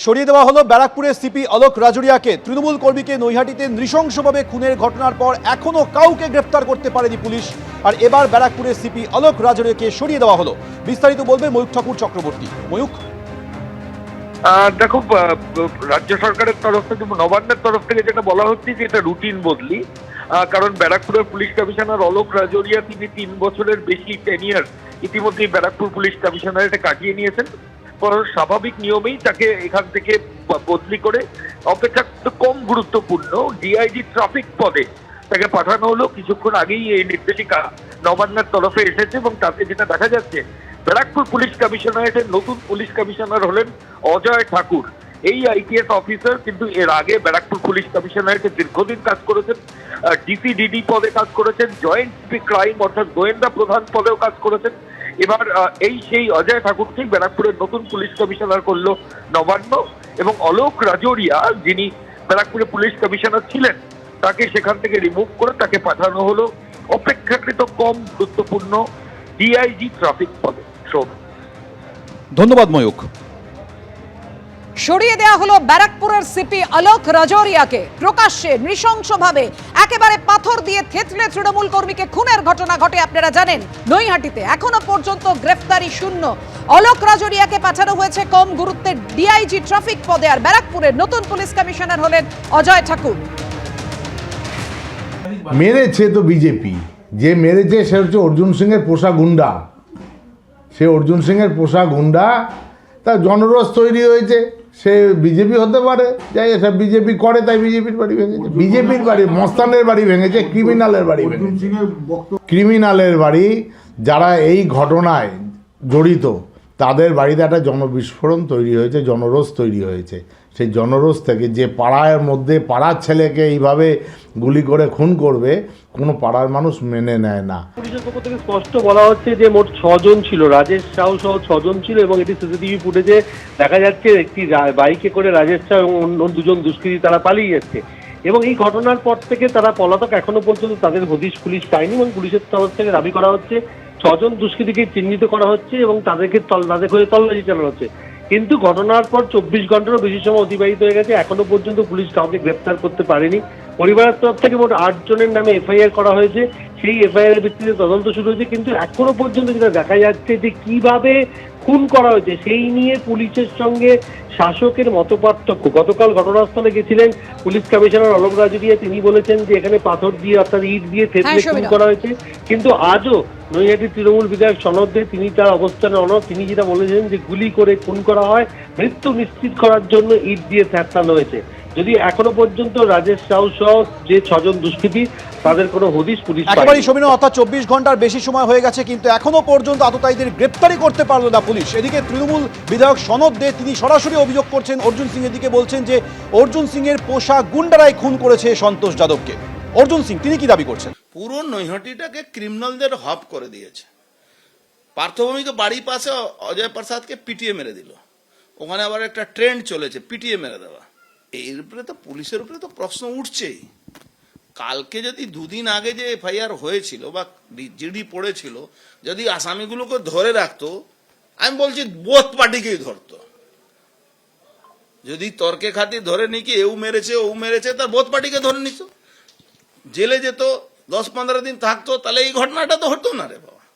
সরিয়ে দেওয়া হলো ব্যারাকপুরের সিপি অলোক রাজুরিয়াকে। তৃণমূল কর্মীকে নৈহাটিতে নৃশংসভাবে খুনের ঘটনার পর এখনো কাউকে গ্রেফতার করতে পারেনি পুলিশ, আর এবার ব্যারাকপুরের সিপি অলোক রাজুরিয়াকে সরিয়ে দেওয়া হলো। বিস্তারিত বলবে ময়ূখ ঠাকুর চক্রবর্তী। ময়ূখ, দেখো, রাজ্য সরকারের তরফ থেকে, নবান্নের তরফ থেকে যেটা বলা হচ্ছে যে এটা রুটিন বদলি। কারণ ব্যারাকপুরের পুলিশ কমিশনার অলোক রাজোরিয়া তিনি 3 বছরের বেশি টেনিয়ার ইতিমধ্যেই ব্যারাকপুর পুলিশ কমিশনারেটে কাটিয়ে নিয়েছেন। স্বাভাবিক নিয়মেই তাকে এখান থেকে বদলি করে অপেক্ষাকৃত কম গুরুত্বপূর্ণ ডিআইজি ট্রাফিক পদে তাকে পাঠানো হলো। কিছুক্ষণ আগেই এই নির্দেশিকা নবান্নের তরফে এসেছে এবং তাতে যেটা দেখা যাচ্ছে, ব্যারাকপুর পুলিশ কমিশনারেটের নতুন পুলিশ কমিশনার হলেন অজয় ঠাকুর। এই আইপিএস অফিসার কিন্তু এর আগে ব্যারাকপুর পুলিশ কমিশনারেটে দীর্ঘদিন কাজ করেছেন, ডিসিডিডি পদে কাজ করেছেন, জয়েন্ট ক্রাইম অর্থাৎ গোয়েন্দা প্রধান পদেও কাজ করেছেন। এবার সেই অজয় ঠাকুরকেই ব্যারাকপুরের নতুন পুলিশ কমিশনার করলো নবান্ন, এবং অলোক রাজোরিয়া যিনি ব্যারাকপুরের পুলিশ কমিশনার ছিলেন তাকে সেখান থেকে রিমুভ করে তাকে পাঠানো হলো অপেক্ষাকৃত কম গুরুত্বপূর্ণ ডিআইজি ট্রাফিক পদে। ধন্যবাদ ময়ূখ। সরিয়ে দেওয়া হলো ব্যারাকপুরের সিপি অলোক রাজোরিয়াকে। প্রকাশ্যে নৃশংসভাবে একেবারে পাথর দিয়ে থেতলে তৃণমূল কর্মীকে খুনের ঘটনা ঘটে আপনারা জানেন নৈহাটিতে। এখনো পর্যন্ত গ্রেফতারি শূন্য। অলোক রাজোরিয়াকে পাঠানো হয়েছে কম গুরুত্বের ডিআইজি ট্রাফিক পদে, আর ব্যারাকপুরের নতুন পুলিশ কমিশনার হলেন অজয় ঠাকুর। মেরেছে তো বিজেপি, যে মেরেছে সে হচ্ছে অর্জুন সিংয়ের পোষা গুন্ডা। সে অর্জুন সিংয়ের পোষা গুন্ডা, তার জনরস তৈরি হয়েছে। সে বিজেপি হতে পারে, যাই এসব বিজেপি করে, তাই বিজেপির বাড়ি ভেঙেছে। বিজেপির বাড়ি, মস্তানের বাড়ি ভেঙেছে, ক্রিমিনালের বাড়ি ভেঙেছে। ক্রিমিনালের বাড়ি, যারা এই ঘটনায় জড়িত তাদের বাড়িতে একটা জনবিস্ফোরণ তৈরি হয়েছে, জনরোষ তৈরি হয়েছে। সেই জনরোষ থেকে যে পাড়ার মধ্যে পাড়ার ছেলেকে এইভাবে গুলি করে খুন করবে, কোনো পাড়ার মানুষ মেনে নেয় না। পুলিশের পক্ষ থেকে স্পষ্ট বলা হচ্ছে যে মোট 6 জন ছিল, রাজেশ সাউ সহ 6 জন ছিল, এবং এটি সিসিটিভি ফুটেজে দেখা যাচ্ছে একটি বাইকে করে রাজেশ সাউ এবং অন্য 2 জন দুষ্কৃতী তারা পালিয়ে যাচ্ছে। এবং এই ঘটনার পর থেকে তারা পলাতক, এখনো পর্যন্ত তাদের হদিশ পুলিশ পায়নি, এবং পুলিশের তরফ থেকে দাবি করা হচ্ছে 6 জন দুষ্কৃতীকে চিহ্নিত করা হচ্ছে এবং তাদের হয়ে তল্লাশি চালানো হচ্ছে। কিন্তু ঘটনার পর 24 ঘন্টারও বেশি সময় অতিবাহিত হয়ে গেছে, এখনো পর্যন্ত পুলিশ কাউকে গ্রেপ্তার করতে পারেনি। পরিবারের তরফ থেকে মোট 8 জনের নামে এফআইআর করা হয়েছে। সেই এফআইআর ভিত্তিতে তদন্ত শুরু হয়েছে, কিন্তু এখনো পর্যন্ত যেটা দেখা যাচ্ছে যে কিভাবে খুন করা হয়েছে সেই নিয়ে পুলিশের সঙ্গে শাসকের মতপার্থক্য। গতকাল ঘটনাস্থলে গেছিলেন পুলিশ কমিশনার অলোক রাজোরিয়া, তিনি বলেছেন যে এখানে পাথর দিয়ে অর্থাৎ ইট দিয়ে থেতলে খুন করা হয়েছে। কিন্তু আজও নৈহাটি তৃণমূল বিধায়ক সনদ দে তিনি তার অবস্থানে অনড়। তিনি যেটা বলেছেন যে গুলি করে খুন করা হয়, মৃত্যু নিশ্চিত করার জন্য ইট দিয়ে থেতলানো হয়েছে। যদি এখনো পর্যন্ত রাজেশ সাউ সহ যে 6 জন দুষ্কৃতী তাদের কোনো হদিশ পুলিশ একেবারেই সমিনা, অর্থাৎ 24 ঘন্টার বেশি সময় হয়ে গেছে, কিন্তু এখনো পর্যন্ত আততায়ীদের গ্রেপ্তারি করতে পারলো না পুলিশ। এদিকে তৃণমূল বিধায়ক সনদ দে তিনি সরাসরি অভিযোগ করছেন অর্জুন সিং এর দিকে, বলছেন যে অর্জুন সিং এর পোষা গুন্ডারাই খুন করেছে সন্তোষ যাদবকে। অর্জুন সিং তিনি কি দাবি করছেন? পুরো নৈহাটিটাকে ক্রিমিনালদের হাব করে দিয়েছে। পার্থভূমিকে বাড়ির পাশে অজয় প্রসাদকে পিটিয়ে মেরে দিল, ওখানে আবার একটা ট্রেন্ড চলেছে পিটিয়ে মেরে দেওয়া। এর উপরে তো পুলিশের উপরে তো প্রশ্ন উঠছেই। কালকে যদি 2 দিন আগে যে এফআইআর হয়েছিল বা জিডি পড়েছিল, যদি আসামিগুলোকে ধরে রাখতো, আমি বলছি বোথ পার্টিকেই ধরতো। যদি তর্কে খাতির ধরে নি কি এও মেরেছে ও মেরেছে, তার বোথ পার্টিকে ধরে নিত, জেলে যেত, 10-15 দিন থাকতো, তাহলে এই ঘটনাটা তো হতো না রে বাবা।